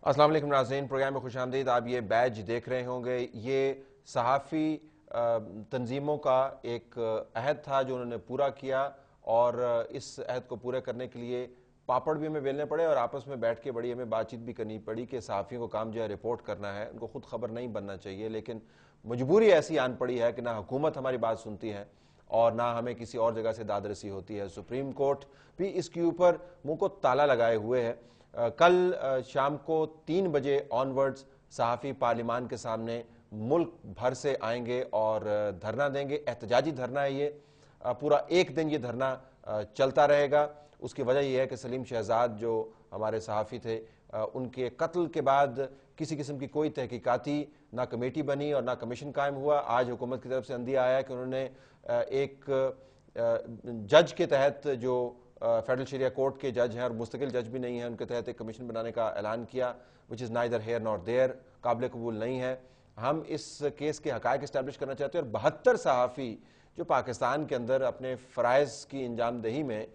السلام علیکم ناظرین، پروگرام میں خوش آمدید۔ آپ یہ بیج دیکھ رہے ہوں گے، یہ صحافی تنظیموں کا ایک عہد تھا جو انہوں نے پورا کیا، اور اس عہد کو پورے کرنے کے لیے پاپڑ بھی ہمیں بیلنے پڑے اور آپس میں بیٹھ کے بڑی ہمیں بات چیت بھی کرنی پڑی کہ صحافیوں کو کام جو ہے رپورٹ کرنا ہے، ان کو خود خبر نہیں بننا چاہیے، لیکن مجبوری ایسی آن پڑی ہے کہ نہ حکومت ہماری بات سنتی ہے اور نہ ہمیں کسی اور جگہ سے داد رسی ہوتی ہے۔ سپریم کورٹ بھی اس کے اوپر منہ کو تالا لگائے ہوئے ہے۔ کل شام کو 3 بجے آن ورڈز صحافی پارلیمان کے سامنے ملک بھر سے آئیں گے اور دھرنا دیں گے۔ احتجاجی دھرنا ہے یہ، پورا ایک دن یہ دھرنا چلتا رہے گا۔ اس کی وجہ یہ ہے کہ سلیم شہزاد جو ہمارے صحافی تھے، ان کے قتل کے بعد کسی قسم کی کوئی تحقیقاتی نہ کمیٹی بنی اور نہ کمیشن قائم ہوا۔ آج حکومت کی طرف سے عندیہ آیا کہ انہوں نے ایک جج کے تحت، جو فیڈرل شریعہ کورٹ کے جج ہیں اور مستقل جج بھی نہیں ہیں، ان کے تحت ایک کمیشن بنانے کا اعلان کیا، which is neither here nor there، قابل قبول نہیں ہے۔ ہم اس کیس کے حقائق اسٹیبلش کرنا چاہتے ہیں، اور 72 صحافی جو پاکستان کے اندر اپنے فرائض کی انجام دہی میں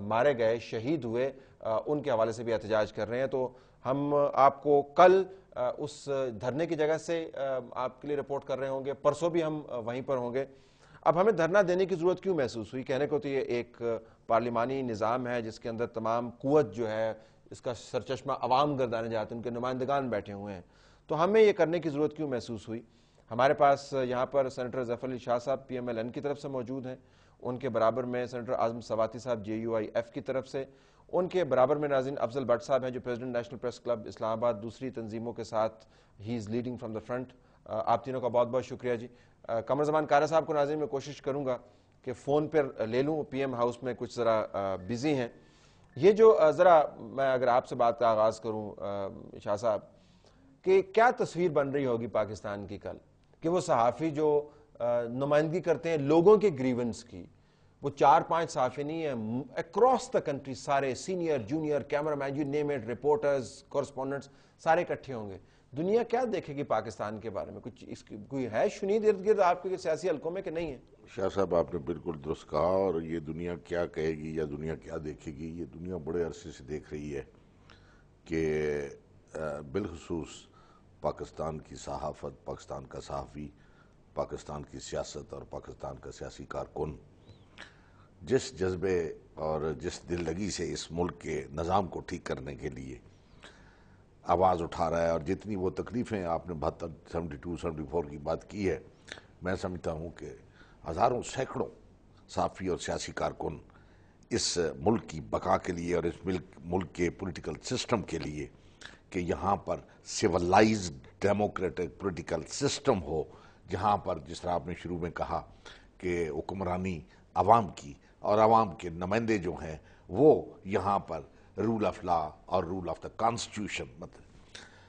مارے گئے، شہید ہوئے، ان کے حوالے سے بھی احتجاج کر رہے ہیں۔ تو ہم آپ کو کل اس دھرنے کی جگہ سے آپ کے لیے رپورٹ کر رہے ہوں گے، پرسوں بھی ہم وہیں پر ہوں گے۔ اب ہمیں دھرنا دینے کی ضرورت کیوں محسوس ہوئی؟ کہنے کو تو یہ ایک پارلیمانی نظام ہے جس کے اندر تمام قوت جو ہے اس کا سرچشمہ عوام گردانے جاتے ہیں، ان کے نمائندگان بیٹھے ہوئے ہیں، تو ہمیں یہ کرنے کی ضرورت کیوں محسوس ہوئی؟ ہمارے پاس یہاں پر سینیٹر ظفر علی شاہ صاحب PMLN کی طرف سے موجود ہیں، ان کے برابر میں سینیٹر اعظم سواتی صاحب JUIF کی طرف سے، ان کے برابر میں ناظرین افضل بٹ صاحب ہیں جو president national press club Islamabad, دوسری تنظیموں کے ساتھ ہی is leading from the front. آپ تینوں کا بہت بہت شکریہ جی۔ قمر زمان کارا صاحب کو ناظرین میں کوشش کروں گا کہ فون پر لے لوں، PM ہاؤس میں کچھ ذرا بزی ہیں۔ یہ جو ذرا میں اگر آپ سے بات کا آغاز کروں شاہ صاحب، کہ کیا تصویر بن رہی ہوگی پاکستان کی کل، کہ وہ صحافی جو نمائندگی کرتے ہیں لوگوں کے گریونس کی، وہ 4-5 صحافی نہیں ہیں، اکراس دا کنٹری سارے senior junior camera man, you name it, reporters, correspondents, سارے اکٹھے ہوں گے۔ دنیا کیا دیکھے گی پاکستان کے بارے میں؟ کچھ اس کی کوئی ہے شنید ارد گرد آپ کے سیاسی حلقوں میں کہ نہیں ہے؟ شاہ صاحب آپ نے بالکل درست کہا، اور یہ دنیا کیا کہے گی یا دنیا کیا دیکھے گی، یہ دنیا بڑے عرصے سے دیکھ رہی ہے کہ بالخصوص پاکستان کی صحافت، پاکستان کا صحافی، پاکستان کی سیاست اور پاکستان کا سیاسی کارکن جس جذبے اور جس دل لگی سے اس ملک کے نظام کو ٹھیک کرنے کے لیے آواز اٹھا رہا ہے، اور جتنی وہ تکلیفیں آپ نے 72 74 کی بات کی ہے، میں سمجھتا ہوں کہ ہزاروں سینکڑوں صحافی اور سیاسی کارکن اس ملک کی بقا کے لیے اور اس ملک کے پولیٹیکل سسٹم کے لیے کہ یہاں پر سیولائزڈ ڈیموکریٹک پولیٹیکل سسٹم ہو، جہاں پر جس طرح آپ نے شروع میں کہا کہ حکمرانی عوام کی اور عوام کے نمائندے جو ہیں وہ یہاں پر رول آف لا اور رول آف دا کانسٹیٹیوشن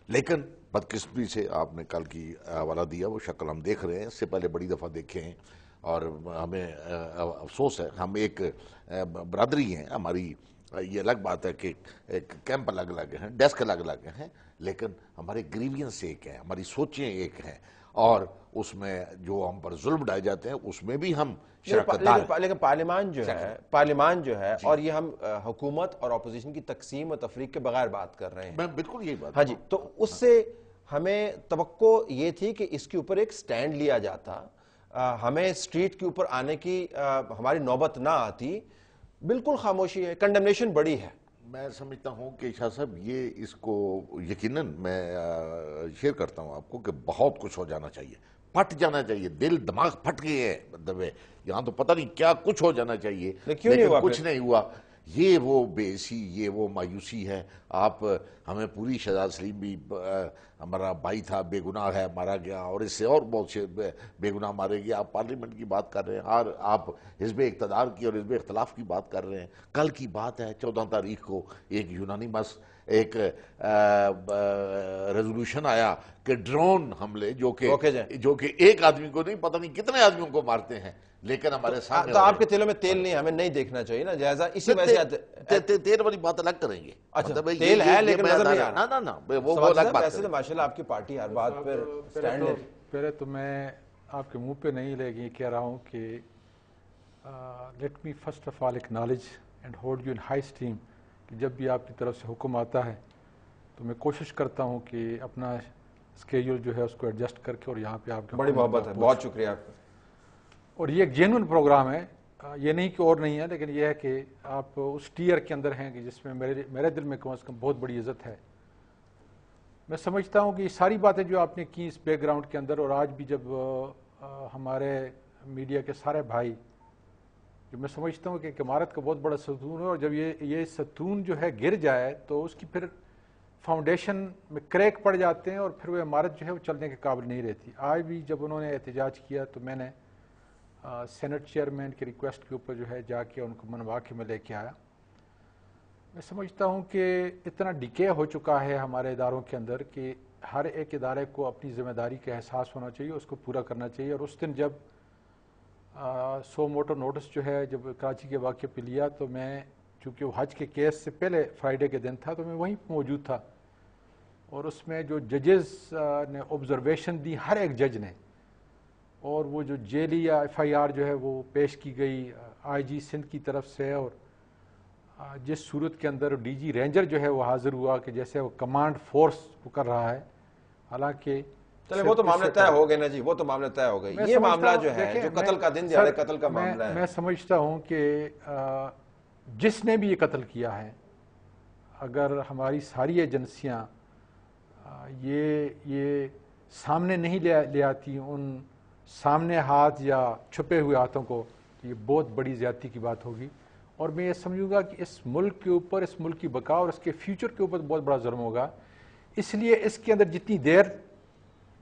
لیکن بدقسمتی سے آپ نے کل کی حوالہ دیا، وہ شکل ہم دیکھ رہے ہیں، اس سے پہلے بڑی دفعہ دیکھے ہیں، اور ہمیں افسوس ہے، ہم ایک برادری ہیں، ہماری یہ الگ بات ہے کہ ایک کیمپ الگ الگ ہیں، ڈیسک الگ الگ ہیں، لیکن ہمارے گریوینس ایک ہیں، ہماری سوچیں ایک ہیں، اور اس میں جو ہم پر ظلم ڈائے جاتے ہیں اس میں بھی ہم شراکت دار ہیں۔ لیکن پارلیمان جو ہے اور یہ ہم حکومت اور اپوزیشن کی تقسیم اور تفریق کے بغیر بات کر رہے ہیں۔ میں بالکل یہی بات ہاں جی، تو اس سے ہمیں توقع یہ تھی کہ اس کے اوپر ایک سٹینڈ لیا جاتا، ہمیں سٹریٹ کے اوپر آنے کی ہماری نوبت نہ آتی۔ بالکل خاموشی ہے، کنڈمنیشن بڑی ہے۔ میں سمجھتا ہوں کہ شاہ صاحب یہ اس کو یقیناً میں شیئر کرتا ہوں آپ کو کہ بہت کچھ ہو جانا چاہیے، پھٹ جانا چاہیے، دل دماغ پھٹ گئے ہیں، مطلب یہاں تو پتہ نہیں کیا کچھ ہو جانا چاہیے، لیکن کچھ نہیں ہوا۔ یہ وہ بےسی، یہ وہ مایوسی ہے۔ آپ ہمیں پوری شہزاد سلیم بھی ہمارا بھائی تھا، بے گناہ ہے، مارا گیا، اور اس سے اور بہت سے بے گناہ مارے گئے۔ آپ پارلیمنٹ کی بات کر رہے ہیں، اور آپ حزب اقتدار کی اور حزب اختلاف کی بات کر رہے ہیں۔ کل کی بات ہے 14 تاریخ کو ایک یونانیمس ایک ریزولوشن آیا کہ ڈرون حملے جو کہ ایک آدمی کو نہیں، پتہ نہیں کتنے آدمیوں کو مارتے ہیں، لیکن ہمارے سامنے تو آپ کے تیلوں میں تیل نہیں، ہمیں نہیں دیکھنا چاہیے نا، لہٰذا اسی وجہ سے تیل والی بات الگ کریں گے۔ اچھا تیل ہے لیکن نظر نہیں آ رہا۔ نا وہ الگ بات ایسے تو ماشاءاللہ آپ کی پارٹی ہر بات پر سٹینڈ ہے۔ پہلے تو میں آپ کے منہ پہ نہیں لے گی کہہ رہا ہوں کہ let me first of all acknowledge and hold you in high esteem کہ جب بھی آپ کی طرف سے حکم آتا ہے تو میں کوشش کرتا ہوں کہ اپنا اسکیجول جو ہے اس کو ایڈجسٹ کر کے اور یہاں پہ آپ کے بڑی محبت ہے، بہت شکریہ آپ کا. اور یہ ایک جینوئن پروگرام ہے، یہ نہیں کہ اور نہیں ہے، لیکن یہ ہے کہ آپ اس ٹیئر کے اندر ہیں کہ جس میں میرے دل میں کم از کم بہت بڑی عزت ہے. میں سمجھتا ہوں کہ یہ ساری باتیں جو آپ نے کی اس بیک گراؤنڈ کے اندر، اور آج بھی جب ہمارے میڈیا کے سارے بھائی، جو میں سمجھتا ہوں کہ ایک عمارت کا بہت بڑا ستون ہے، اور جب یہ ستون جو ہے گر جائے تو اس کی پھر فاؤنڈیشن میں کریک پڑ جاتے ہیں اور پھر وہ عمارت جو ہے وہ چلنے کے قابل نہیں رہتی. آج بھی جب انہوں نے احتجاج کیا تو میں نے سینٹ چیئرمین کی ریکویسٹ کے اوپر جو ہے جا کے ان کو منوا کے میں لے کے آیا. میں سمجھتا ہوں کہ اتنا ڈکے ہو چکا ہے ہمارے اداروں کے اندر کہ ہر ایک ادارے کو اپنی ذمہ داری کا احساس ہونا چاہیے، اس کو پورا کرنا چاہیے. اور اس دن جب 100 موٹر نوٹس جو ہے جب کراچی کے واقعے پہ لیا تو میں، چونکہ وہ حج کے کیس سے پہلے فرائیڈے کے دن تھا، تو میں وہیں موجود تھا. اور اس میں جو ججز نے آبزرویشن دی، ہر ایک جج نے، اور وہ جو جیلی یا FIR جو ہے وہ پیش کی گئی IG سندھ کی طرف سے، اور جس صورت کے اندر DG رینجر جو ہے وہ حاضر ہوا کہ جیسے وہ کمانڈ فورس وہ کر رہا ہے، حالانکہ چلے وہ تو معاملے طے ہو گئے نا جی، وہ تو معاملے طے ہو گئے. یہ معاملہ جو ہے جو قتل کا دن دیہڑے قتل کا معاملہ ہے، میں سمجھتا ہوں کہ جس نے بھی یہ قتل کیا ہے، اگر ہماری ساری ایجنسیاں یہ سامنے نہیں لے آتی ان سامنے ہاتھ یا چھپے ہوئے ہاتھوں کو، تو یہ بہت بڑی زیادتی کی بات ہوگی. اور میں یہ سمجھوں گا کہ اس ملک کے اوپر، اس ملک کی بقا اور اس کے فیوچر کے اوپر بہت بڑا ظلم ہوگا. اس لیے اس کے اندر جتنی دیر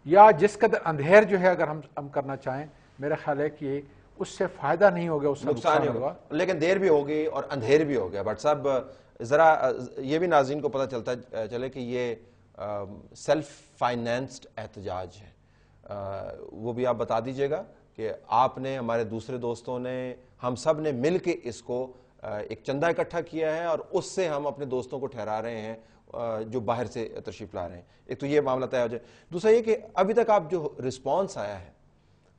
یا جس قدر اندھیر جو ہے اگر ہم کرنا چاہیں، میرا خیال ہے کہ اس سے فائدہ نہیں ہوگا، اس سے نقصان ہی ہوگا. لیکن دیر بھی ہوگی اور اندھیر بھی ہو گیا. بٹ صاحب ذرا یہ بھی ناظرین کو پتہ چلتا چلے کہ یہ سیلف فائنینسڈ احتجاج ہے. وہ بھی آپ بتا دیجئے گا کہ آپ نے، ہمارے دوسرے دوستوں نے، ہم سب نے مل کے اس کو ایک چندہ اکٹھا کیا ہے اور اس سے ہم اپنے دوستوں کو ٹھہرا رہے ہیں جو باہر سے تشریف لا رہے ہیں. ایک تو یہ معاملہ طے ہو جائے. دوسرا یہ کہ ابھی تک آپ جو رسپانس آیا ہے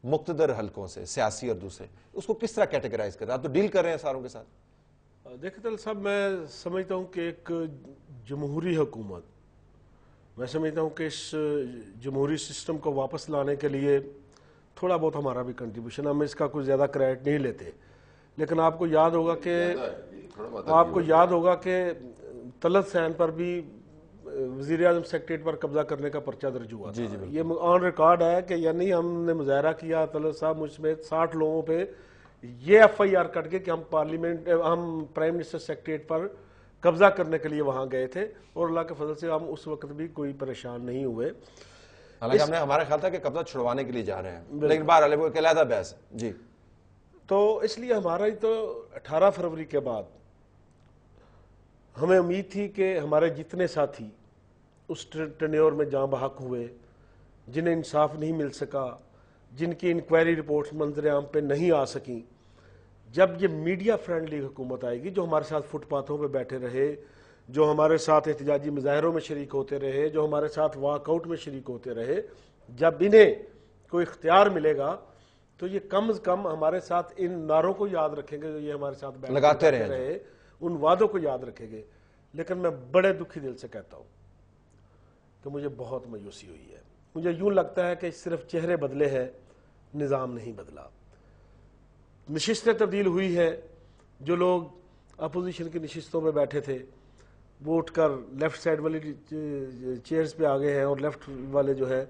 مقتدر حلقوں سے، سیاسی اور دوسرے، اس کو کس طرح کیٹیگرائز کریں؟ آپ تو ڈیل کر رہے ہیں ساروں کے ساتھ. دیکھیں طلعت صاحب، میں سمجھتا ہوں کہ ایک جمہوری حکومت، میں سمجھتا ہوں کہ اس جمہوری سسٹم کو واپس لانے کے لیے تھوڑا بہت ہمارا بھی کنٹریبیوشن، ہم اس کا کوئی زیادہ کریڈٹ نہیں لیتے. لیکن آپ کو یاد ہوگا کہ طلعت حسین پر بھی وزیر اعظم سیکریٹریٹ پر قبضہ کرنے کا پرچہ درج ہوا تھا. یہ آن ریکارڈ ہے کہ یعنی ہم نے مظاہرہ کیا، طلعت صاحب مجھ میں 60 لوگوں پہ یہ FIR کٹ کے کہ ہم پرائم منسٹر سیکریٹریٹ پر قبضہ کرنے کے لیے وہاں گئے تھے، اور اللہ کے فضل سے ہم اس وقت بھی کوئی پریشان نہیں ہوئے. حالانکہ ہم نے، ہمارا خیال تھا کہ قبضہ چھڑوانے کے لیے جا رہے ہیں، لیکن بہرحال وہ ایک علیحدہ بحث ہے. جی، تو اس لیے ہمارا ہی تو 18 فروری کے بعد ہمیں امید تھی کہ ہمارے جتنے ساتھی اس ٹینیور میں جاں بحق ہوئے، جنہیں انصاف نہیں مل سکا، جن کی انکوائری رپورٹس منظر عام پہ نہیں آ سکیں، جب یہ میڈیا فرینڈلی حکومت آئے گی، جو ہمارے ساتھ فٹ پاتھوں پہ بیٹھے رہے، جو ہمارے ساتھ احتجاجی مظاہروں میں شریک ہوتے رہے، جو ہمارے ساتھ واک آؤٹ میں شریک ہوتے رہے، جب انہیں کوئی اختیار ملے گا تو یہ کم از کم ہمارے ساتھ ان نعروں کو یاد رکھیں گے جو یہ ہمارے ساتھ لگاتے رہے، ان وعدوں کو یاد رکھیں گے. لیکن میں بڑے دکھی دل سے کہتا ہوں کہ مجھے بہت مایوسی ہوئی ہے. مجھے یوں لگتا ہے کہ صرف چہرے بدلے ہیں، نظام نہیں بدلا. نشستیں تبدیل ہوئی ہیں، جو لوگ اپوزیشن کی نشستوں میں بیٹھے تھے وہ اٹھ کر لیفٹ سائڈ والی چیئرز پہ آ گئے ہیں، اور لیفٹ والے جو ہے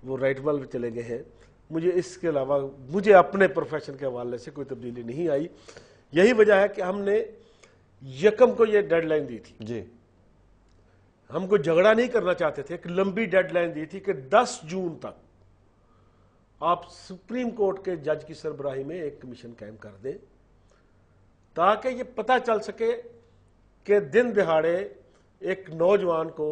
وہ رائٹ والے پہ چلے گئے ہیں. مجھے اس کے علاوہ مجھے اپنے پروفیشن کے حوالے سے کوئی تبدیلی نہیں آئی. یہی وجہ ہے کہ ہم نے یکم کو یہ ڈیڈ لائن دی تھی. جی، ہم کو جھگڑا نہیں کرنا چاہتے تھے، ایک لمبی ڈیڈ لائن دی تھی کہ 10 جون تک آپ سپریم کورٹ کے جج کی سربراہی میں ایک کمیشن قائم کر دیں، تاکہ یہ پتہ چل سکے کہ دن دہاڑے ایک نوجوان کو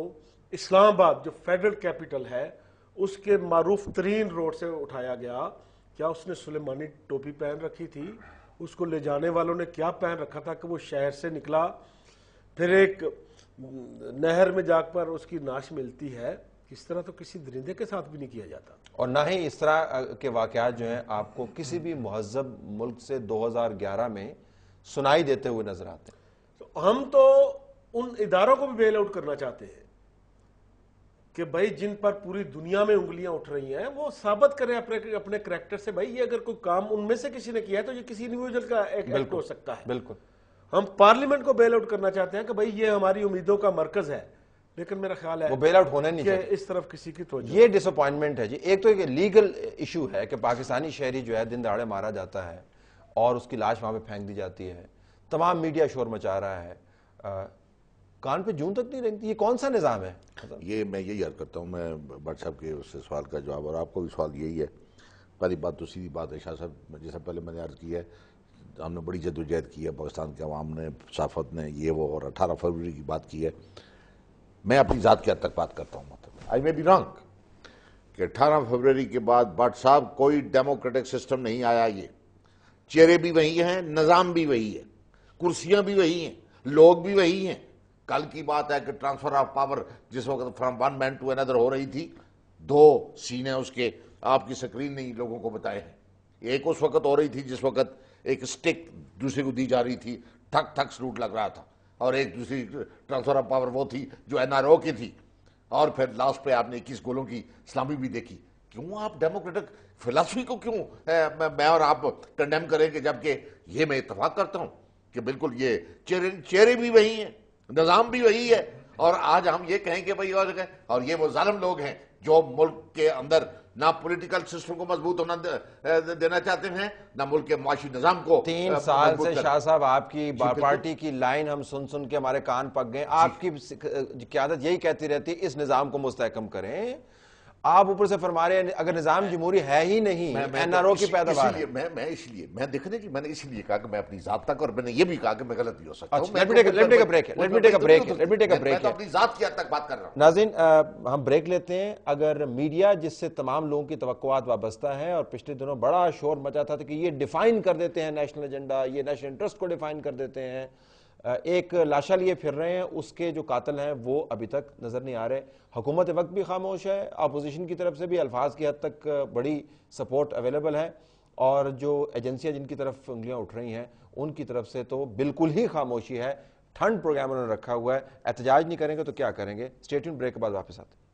اسلام آباد جو فیڈرل کیپٹل ہے اس کے معروف ترین روڈ سے اٹھایا گیا. کیا اس نے سلیمانی ٹوپی پہن رکھی تھی؟ اس کو لے جانے والوں نے کیا پہن رکھا تھا کہ وہ شہر سے نکلا، پھر ایک نہر میں جا کر اس کی ناش ملتی ہے؟ اس طرح تو کسی درندے کے ساتھ بھی نہیں کیا جاتا. اور نہ ہی اس طرح کے واقعات جو ہیں آپ کو کسی بھی مہذب ملک سے 2011 میں سنائی دیتے ہوئے نظر آتے ہیں. ہم تو ان اداروں کو بھی بیل آؤٹ کرنا چاہتے ہیں کہ بھائی جن پر پوری دنیا میں انگلیاں اٹھ رہی ہیں وہ ثابت کریں اپنے کریکٹر سے، بھائی یہ اگر کوئی کام ان میں سے کسی نے کیا ہے تو یہ کسی انڈیویجول کا ایکٹ ہو سکتا ہے. بالکل. ہم پارلیمنٹ کو بیل آؤٹ کرنا چاہتے ہیں کہ بھائی یہ ہماری امیدوں کا مرکز ہے، لیکن میرا خیال ہے وہ بیل آؤٹ ہونا نہیں کہ چاہیے. اس طرف کسی کی توجہ. یہ ڈس اپوائنٹمنٹ ہے جی. ایک تو ایک لیگل ایشو ہے کہ پاکستانی شہری جو ہے دن دہاڑے مارا جاتا ہے اور اس کی لاش وہاں پہ پھینک دی جاتی ہے، تمام میڈیا شور مچا رہا ہے، کان پہ جون تک نہیں رنگتی. یہ کون سا نظام ہے؟ یہ میں یہی عرض کرتا ہوں، میں بٹ صاحب کے اس سے سوال کا جواب، اور آپ کو بھی سوال یہی ہے. پہلی بات تو سیدھی بات ہے شاہ صاحب، جیسا پہلے میں نے عرض کیا ہے، ہم نے بڑی جدوجہد کی ہے، پاکستان کے عوام نے، صحافت نے، یہ وہ، اور 18 فروری کی بات کی ہے. میں اپنی ذات کی حد تک بات کرتا ہوں، مطلب آئی مے بی رانگ، کہ 18 فروری کے بعد بٹ صاحب کوئی ڈیموکریٹک سسٹم نہیں آیا. یہ چہرے بھی وہی ہیں، نظام بھی وہی ہے، کرسیاں بھی وہی ہیں، لوگ بھی وہی ہیں. کل کی بات ہے کہ ٹرانسفر آف پاور جس وقت فرام ون مین ٹو اندر ہو رہی تھی، 2 سینے اس کے آپ کی سکرین نہیں لوگوں کو بتائے ہیں. ایک اس وقت ہو رہی تھی جس وقت ایک سٹک دوسرے کو دی جا رہی تھی، ٹھک ٹھک سلوٹ لگ رہا تھا، اور ایک دوسری ٹرانسفر آف پاور وہ تھی جو NRO کی تھی، اور پھر لاسٹ پہ آپ نے 21 گولوں کی اسلامی بھی دیکھی. کیوں آپ ڈیموکریٹک فلسفی کو کیوں میں اور آپ کنڈیم کریں، کہ جبکہ یہ میں اتفاق کرتا ہوں کہ بالکل یہ چہرے بھی وہی ہیں، نظام بھی وہی ہے. اور آج ہم یہ کہیں کہ بھائی، اور یہ وہ ظالم لوگ ہیں جو ملک کے اندر نہ پولیٹیکل سسٹم کو مضبوط ہونا دینا چاہتے ہیں، نہ ملک کے معاشی نظام کو. 3 سال سے شاہ صاحب آپ کی پارٹی کی لائن ہم سن کے ہمارے کان پک گئے. آپ کی قیادت یہی کہتی رہتی ہے اس نظام کو مستحکم کریں. آپ اوپر سے فرما رہے ہیں اگر نظام جمہوری ہے ہی نہیں، NRO کی پیداوار ہے. میں دیکھنے کی میں نے اس لیے کہا کہ میں اپنی ذات تک، اور میں نے یہ بھی کہا کہ میں غلط بھی ہو سکتا ہوں. Let me take a break. میں تو اپنی ذات کی حد تک بات کر رہا ہوں. ناظرین ہم بریک لیتے ہیں. اگر میڈیا جس سے تمام لوگوں کی توقعات وابستہ ہیں، اور پچھلے دنوں بڑا شور مچا تھا کہ یہ ڈیفائن کر دیتے ہیں نیشنل ایجنڈا، یہ نیشنل انٹرسٹ کو ڈیفائن کر دیتے ہیں، ایک لاشا لیے پھر رہے ہیں، اس کے جو قاتل ہیں وہ ابھی تک نظر نہیں آ رہے. حکومت وقت بھی خاموش ہے، اپوزیشن کی طرف سے بھی الفاظ کی حد تک بڑی سپورٹ اویلیبل ہے، اور جو ایجنسیاں جن کی طرف انگلیاں اٹھ رہی ہیں ان کی طرف سے تو بالکل ہی خاموشی ہے. ٹھنڈ پروگرام انہوں نے رکھا ہوا ہے. احتجاج نہیں کریں گے تو کیا کریں گے؟ اسٹے ٹیونڈ، بریک کے بعد واپس آتے ہیں.